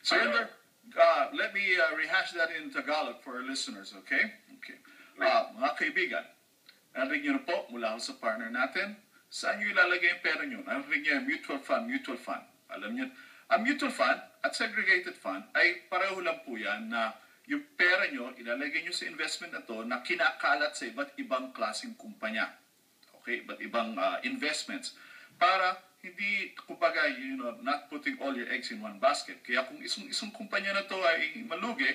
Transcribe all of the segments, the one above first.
Surrender, let me rehash that in Tagalog for our listeners, okay? Okay. Mga kaibigan, narinig nyo na po mula sa partner natin, saan nyo ilalagay yung pera nyo? Narinig nyo mutual fund. Alam nyo, ang mutual fund at segregated fund ay pareho lang po yan na yung pera nyo, ilalagay nyo sa investment na to na kinakalat sa iba't ibang klaseng kumpanya. Okay? Iba't ibang investments. Para hindi, kumbaga, not putting all your eggs in one basket. Kaya kung isang kumpanya na to ay malugi,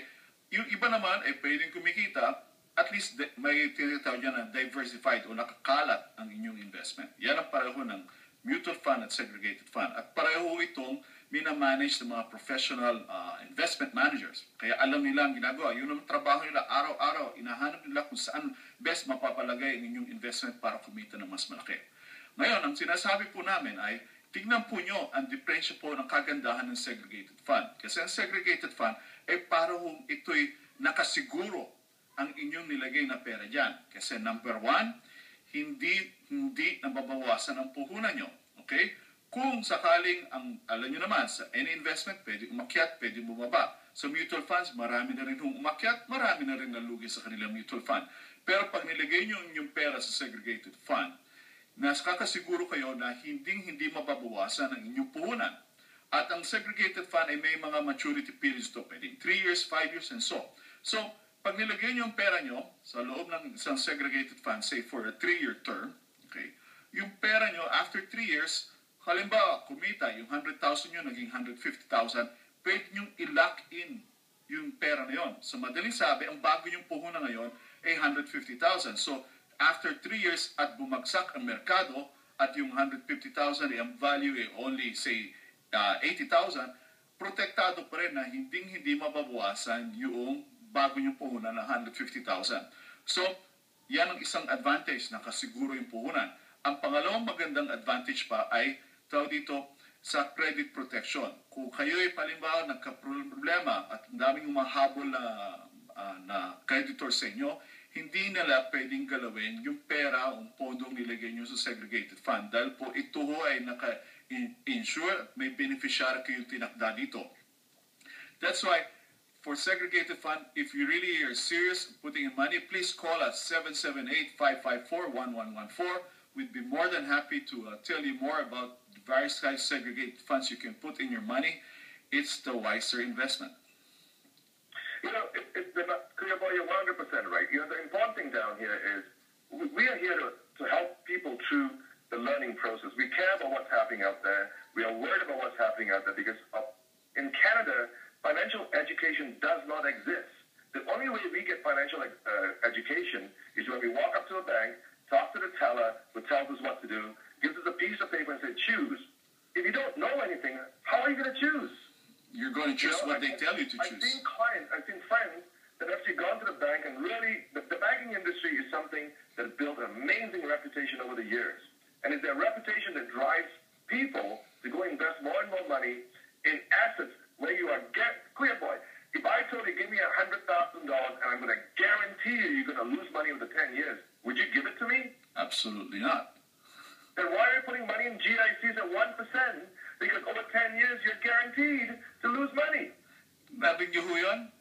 yung iba naman ay pwedeng kumikita, at least may tinatawag dyan na diversified o nakakalat ang inyong investment. Yan ang pareho ng mutual fund at segregated fund. At pareho itong minamanage ng mga professional investment managers. Kaya alam nila ang ginagawa. Yun ang trabaho nila araw-araw. Inahanap nila kung saan best mapapalagay ang inyong investment para kumita ng mas malaki. Ngayon, ang sinasabi po namin ay tignan po nyo ang diferensya po ng kagandahan ng segregated fund. Kasi ang segregated fund ay parang ito'y nakasiguro ang inyong nilagay na pera dyan. Kasi number one, hindi nababawasan ang puhunan nyo. Okay? Kung sakaling, alam nyo naman, sa any investment, pwede umakyat, pwede bumaba. Sa mutual funds, marami na rin umakyat, marami na rin nalugi sa kanilang mutual fund. Pero pag nilagay nyo yung pera sa segregated fund, nakakasiguro kayo na hindi mababawasan ang inyong puhunan. At ang segregated fund ay may mga maturity periods to, pwedeng 3 years, 5 years, and so. So, pag nilagay nyo ang pera nyo sa loob ng isang segregated fund, say for a 3-year term, okay, yung pera nyo after 3 years, halimbawa, kumita, yung 100,000 nyo naging 150,000, pwede nyo i-lock in yung pera na yun. So, madaling sabi, ang bago yung puhunan ngayon ay 150,000. So, after 3 years at bumagsak ang merkado at yung 150,000 ay ang value ay only, say, 80,000, protektado pa rin na hindi mababawasan yung bago yung puhunan na 150,000. So, yan ang isang advantage na kasiguro yung puhunan. Ang pangalawang magandang advantage pa ay tawag dito sa credit protection. Kung kayo ay palimbawa nagka-problema at ang daming umahabol na creditor sa inyo, hindi nila pwedeng galawin yung pera o pondong nilagay nyo sa segregated fund dahil po ito ay naka-insure, may beneficiary kayo tinakda dito. That's why, for segregated fund, if you really are serious putting in money, please call us 778-554-1114. We'd be more than happy to tell you more about the various types of segregated funds you can put in your money. It's the wiser investment. You know, Kuya Boy, you're 100% right. You know, the important thing down here is we are here to help people through the learning process. We care about what's happening out there. We are worried about what's happening out there because in Canada, financial education does not exist. The only way we get financial education is when we walk up to a bank, talk to the teller who tells us what to do, gives us a piece of paper and says, choose. If you don't know anything, how are you going to choose? You're going to choose what they tell you to choose. I've seen friends that have actually gone to the bank and really, the banking industry is something that built an amazing reputation over the years. And it's their reputation that drives people to go invest more and more money in assets where you are, Kuya Boy, if I told you, give me $100,000 and I'm going to guarantee you're going to lose money over the 10 years, would you give it to me? Absolutely not. Then why are you putting money in GICs at 1%? Because over 10 years, you're guaranteed to lose money. Nabing niyo ho yun?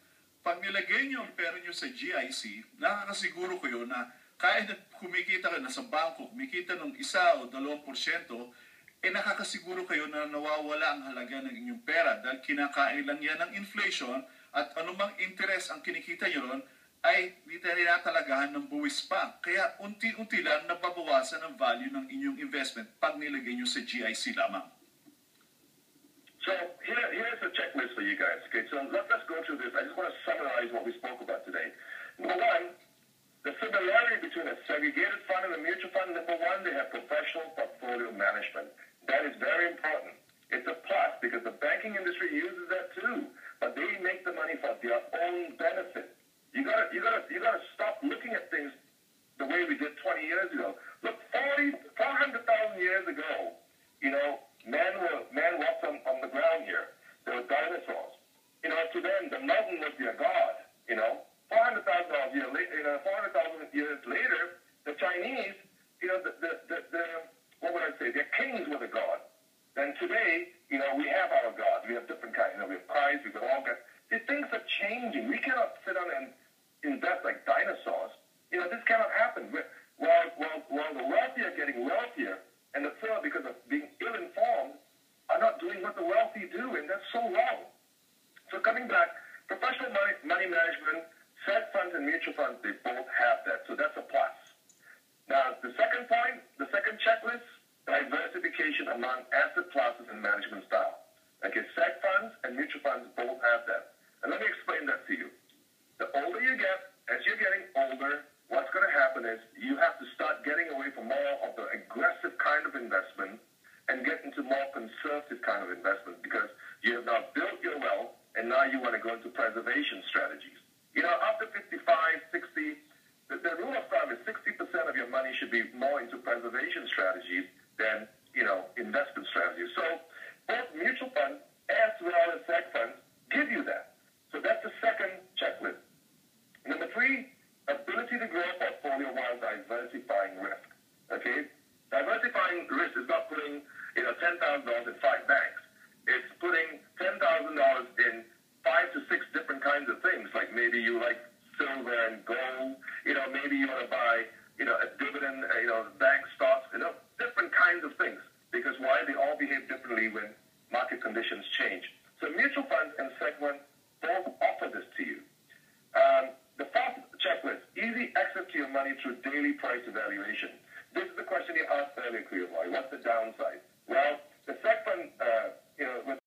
Pag nilagay niyo ang pera niyo sa GIC, nakakasiguro kayo na kahit na kumikita kayo, nasa bangko, kumikita ng 1 o 2%, nakakasiguro kayo na nawawala ang halaga ng inyong pera dahil kinakain lang yan ng inflation at anumang interest ang kinikita niyo ron ay talagaan ng buwis pa. Kaya unti-unti lang nababawasan ang value ng inyong investment pag nilagay niyo sa GIC lamang. So here's a checklist for you guys. Okay, so let's go through this. I just want to summarize what we spoke about today. Number one, the similarity between a segregated fund and a mutual fund. Number one, they have professional portfolio management. That is very important. It's a plus because the banking industry uses that too, but they make the money for their own benefit. You gotta stop looking at things the way we did 20 years ago. Look, 400,000 years ago, you know, man walked on the ground here. There were dinosaurs. You know, to them, the mountain was their god. You know, 400,000 years later, the Chinese, you know, what would I say? Their kings were the god. Then today, you know, we have our God. We have different kinds. We have price. We have all kinds. These things are changing. We cannot sit down and invest like dinosaurs. This cannot happen. While the wealthy are getting wealthier, and the poor, because of being ill-informed, are not doing what the wealthy do, and that's so wrong. So coming back, professional money management, Fed funds and mutual funds, they both have that. So that's a plus. Now, the second point, the second checklist, diversification among asset classes and management style. Okay, Fed funds and mutual funds both have that. And let me explain that to you. The older you get, as you're getting older, what's going to happen is you have to start getting away from more of the aggressive kind of investment and get into more conservative kind of investment because you have now built your wealth and now you want to go into preservation strategies. After 55, 60, the rule of thumb is 60% of your money should be more into preservation strategies than, investment strategies. So both mutual funds as well as Fed funds give you that. So that's the second checklist. Number 3, ability to grow a portfolio while diversifying risk. Okay? Diversifying risk is not putting, $10,000 in 5 banks. It's putting $10,000 in 5 to 6 different kinds of things. Like maybe you like silver and gold. Maybe you want to buy, a dividend, bank stocks, different kinds of things. Because why? They all behave differently when market conditions change. So mutual funds and segment both offer this to you. The fourth checklist, easy access to your money through daily price evaluation. This is the question you asked earlier, Clearboy. What's the downside?